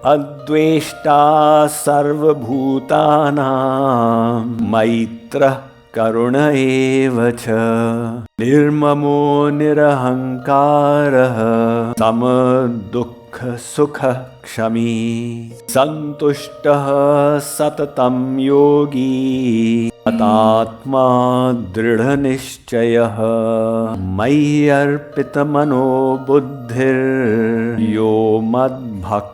Adveshta sarvabhutanam maitra karuna evacha nirmamo nirahankara samadukha sukha kshami santushtaha satatam yogi atatma dridha nishchayaha mayyarpita mano buddhir yo mad bhakta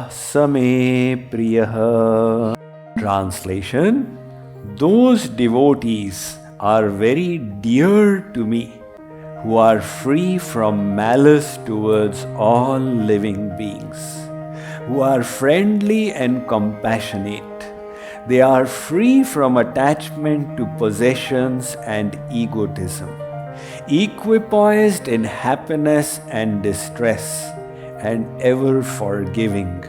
same priyaha. Translation: those devotees are very dear to me who are free from malice towards all living beings, who are friendly and compassionate. They are free from attachment to possessions and egotism, equipoised in happiness and distress, and ever forgiving.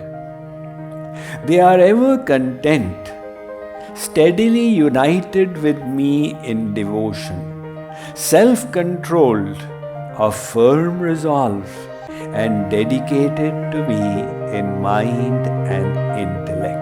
They are ever content, steadily united with me in devotion, self-controlled, of firm resolve, and dedicated to me in mind and intellect.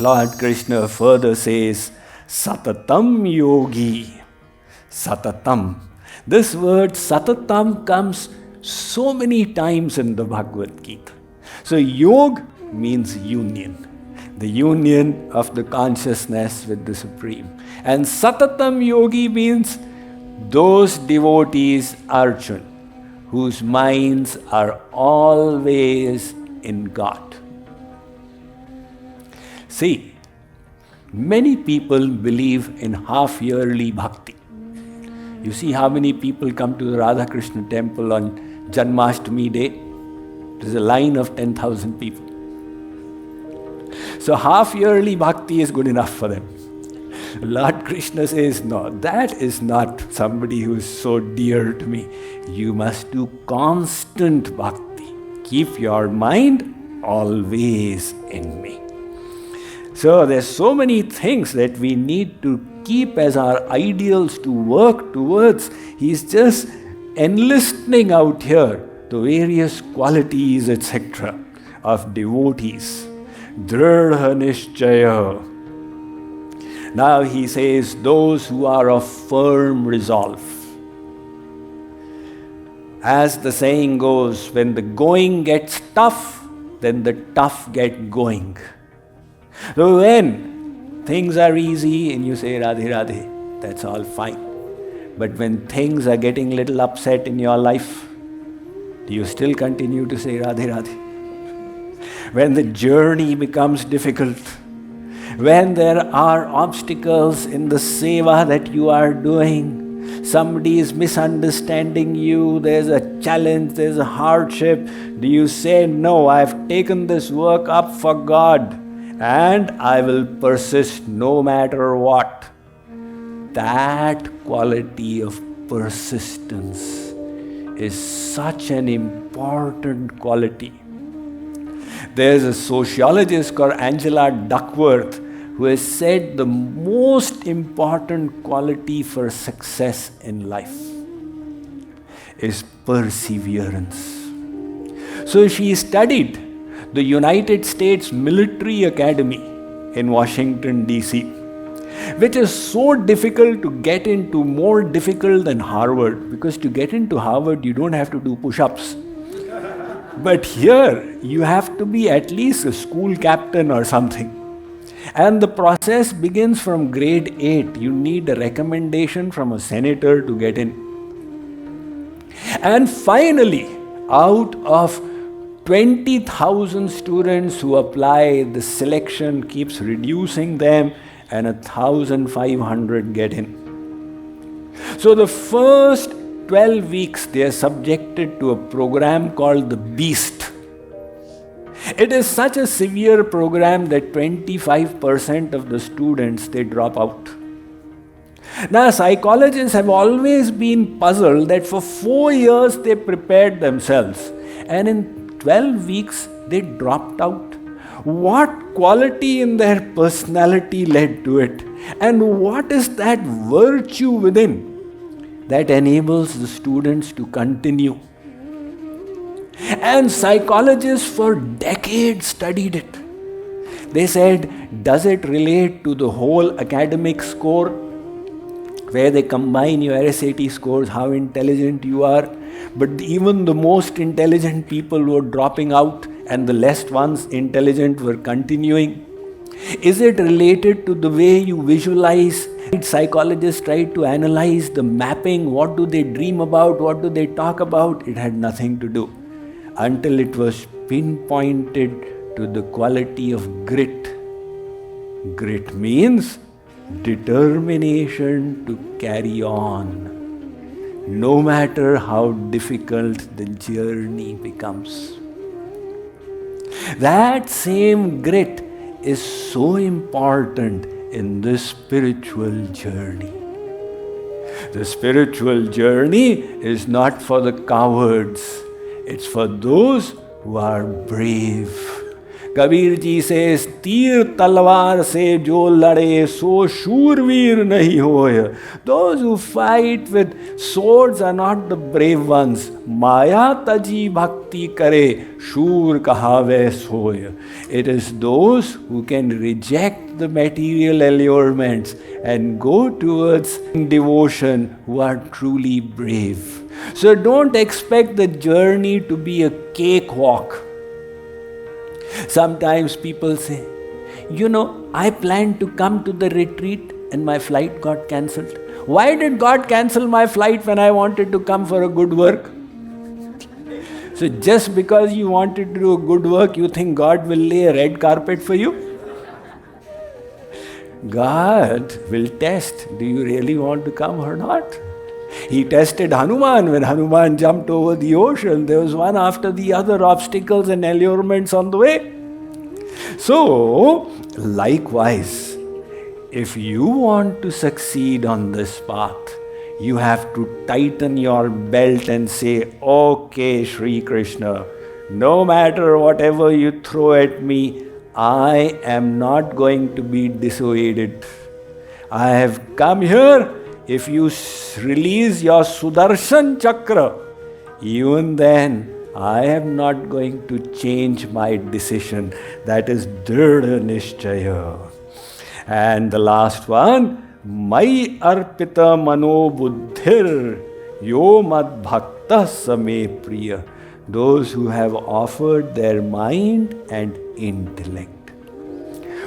Lord Krishna further says, Satatam yogi. Satatam. This word Satatam comes so many times in the Bhagavad Gita. So yog means union. The union of the consciousness with the Supreme. And Satatam yogi means those devotees, Arjun, whose minds are always in God. See, many people believe in half-yearly bhakti. You see how many people come to the Radha Krishna temple on Janmashtami day? There's a line of 10,000 people. So half-yearly bhakti is good enough for them. Lord Krishna says, no, that is not somebody who is so dear to me. You must do constant bhakti. Keep your mind always in me. So there's so many things that we need to keep as our ideals to work towards. He's just enlisting out here the various qualities, etc. of devotees. Dridha nishchaya. Now he says, those who are of firm resolve. As the saying goes, when the going gets tough, then the tough get going. So when things are easy and you say Radhe Radhe, that's all fine. But when things are getting a little upset in your life, do you still continue to say Radhe Radhe? When the journey becomes difficult, when there are obstacles in the seva that you are doing, somebody is misunderstanding you, there's a challenge, there's a hardship, do you say, no, I've taken this work up for God and I will persist no matter what? That quality of persistence is such an important quality. There's a sociologist called Angela Duckworth who has said the most important quality for success in life is perseverance. So she studied the United States Military Academy in Washington, D.C., which is so difficult to get into, more difficult than Harvard, because to get into Harvard, you don't have to do push-ups. But here, you have to be at least a school captain or something. And the process begins from grade 8. You need a recommendation from a senator to get in. And finally, out of 20,000 students who apply, the selection keeps reducing them, and 1,500 get in. So the first 12 weeks they are subjected to a program called the Beast. It is such a severe program that 25% of the students, they drop out. Now, psychologists have always been puzzled that for 4 years they prepared themselves, and in 12 weeks they dropped out. What quality in their personality led to it? And what is that virtue within that enables the students to continue? And psychologists for decades studied it. They said, does it relate to the whole academic score, where they combine your SAT scores, how intelligent you are, but even the most intelligent people were dropping out and the less ones intelligent were continuing? Is it related to the way you visualize? Psychologists tried to analyze the mapping. What do they dream about? What do they talk about? It had nothing to do, until it was pinpointed to the quality of grit. Grit means determination to carry on, no matter how difficult the journey becomes. That same grit is so important in this spiritual journey. The spiritual journey is not for the cowards, it's for those who are brave. Kabir ji says, "Teer talwar se jo lade so shurveer nahi hoye." Those who fight with swords are not the brave ones. Maya taji bhakti kare shur kahave soy. It is those who can reject the material allurements and go towards devotion who are truly brave. So don't expect the journey to be a cakewalk. Sometimes people say, I planned to come to the retreat and my flight got cancelled. Why did God cancel my flight when I wanted to come for a good work? So just because you wanted to do a good work, you think God will lay a red carpet for you? God will test, do you really want to come or not? He tested Hanuman when Hanuman jumped over the ocean. There was one after the other obstacles and allurements on the way. So, likewise, if you want to succeed on this path, you have to tighten your belt and say, okay, Shree Krishna, no matter whatever you throw at me, I am not going to be dissuaded. I have come here. If you release your Sudarshan Chakra, even then, I am not going to change my decision. That is Dhrida Nishchaya. And the last one, Mai Arpita Mano Buddhir Yo Mad Bhakta Same Priya. Those who have offered their mind and intellect.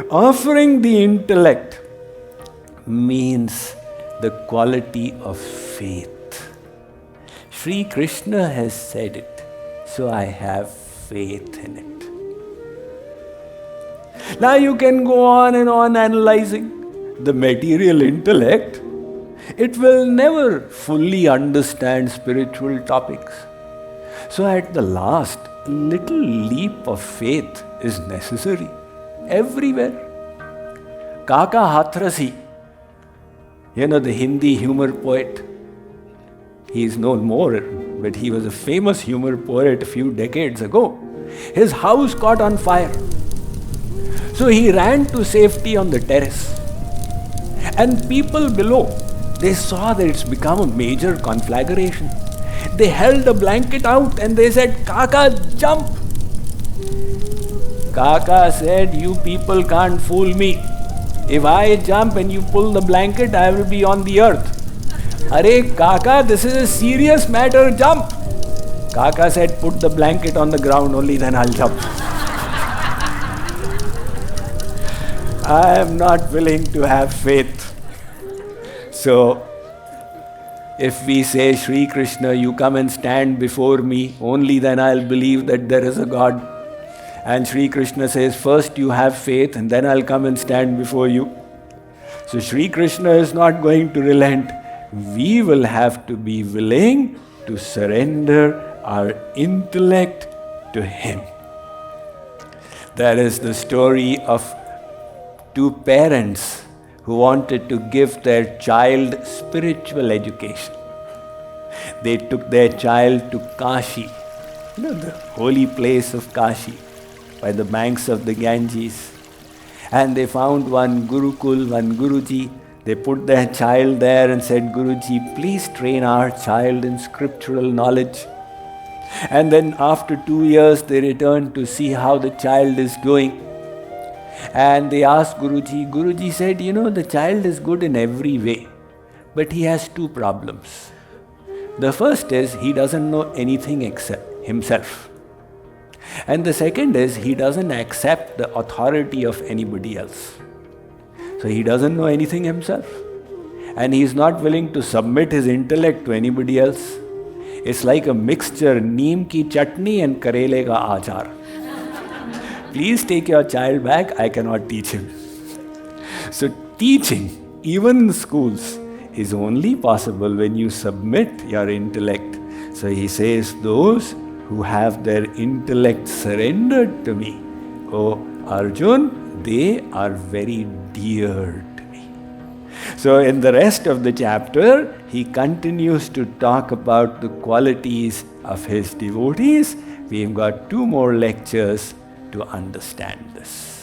Offering the intellect means the quality of faith. Shree Krishna has said it, so I have faith in it. Now you can go on and on analyzing. The material intellect, it will never fully understand spiritual topics. So at the last, a little leap of faith is necessary everywhere. Kaka Hathrasi, the Hindi humor poet. He is known more, but he was a famous humor poet a few decades ago. His house caught on fire. So he ran to safety on the terrace. And people below, they saw that it's become a major conflagration. They held a blanket out and they said, "Kaka, jump!" Kaka said, "You people can't fool me. If I jump and you pull the blanket, I will be on the earth." "Arey Kaka, this is a serious matter, jump!" Kaka said, "Put the blanket on the ground, only then I'll jump." I am not willing to have faith. So, if we say, Shree Krishna, you come and stand before me, only then I'll believe that there is a God. And Shree Krishna says, first you have faith and then I'll come and stand before you. So Shree Krishna is not going to relent. We will have to be willing to surrender our intellect to Him. That is the story of two parents who wanted to give their child spiritual education. They took their child to Kashi, the holy place of Kashi, by the banks of the Ganges. And they found one Gurukul, one Guruji. They put their child there and said, Guruji, please train our child in scriptural knowledge. And then after 2 years, they returned to see how the child is doing. And they asked Guruji. Guruji said, the child is good in every way, but he has two problems. The first is he doesn't know anything except himself. And the second is he doesn't accept the authority of anybody else. So he doesn't know anything himself. And he is not willing to submit his intellect to anybody else. It's like a mixture, neem ki chutney and karele ka achar. Please take your child back, I cannot teach him. So teaching, even in schools, is only possible when you submit your intellect. So he says, those who have their intellect surrendered to me, oh Arjun, they are very dear to me. So in the rest of the chapter, he continues to talk about the qualities of his devotees. We've got 2 more lectures to understand this.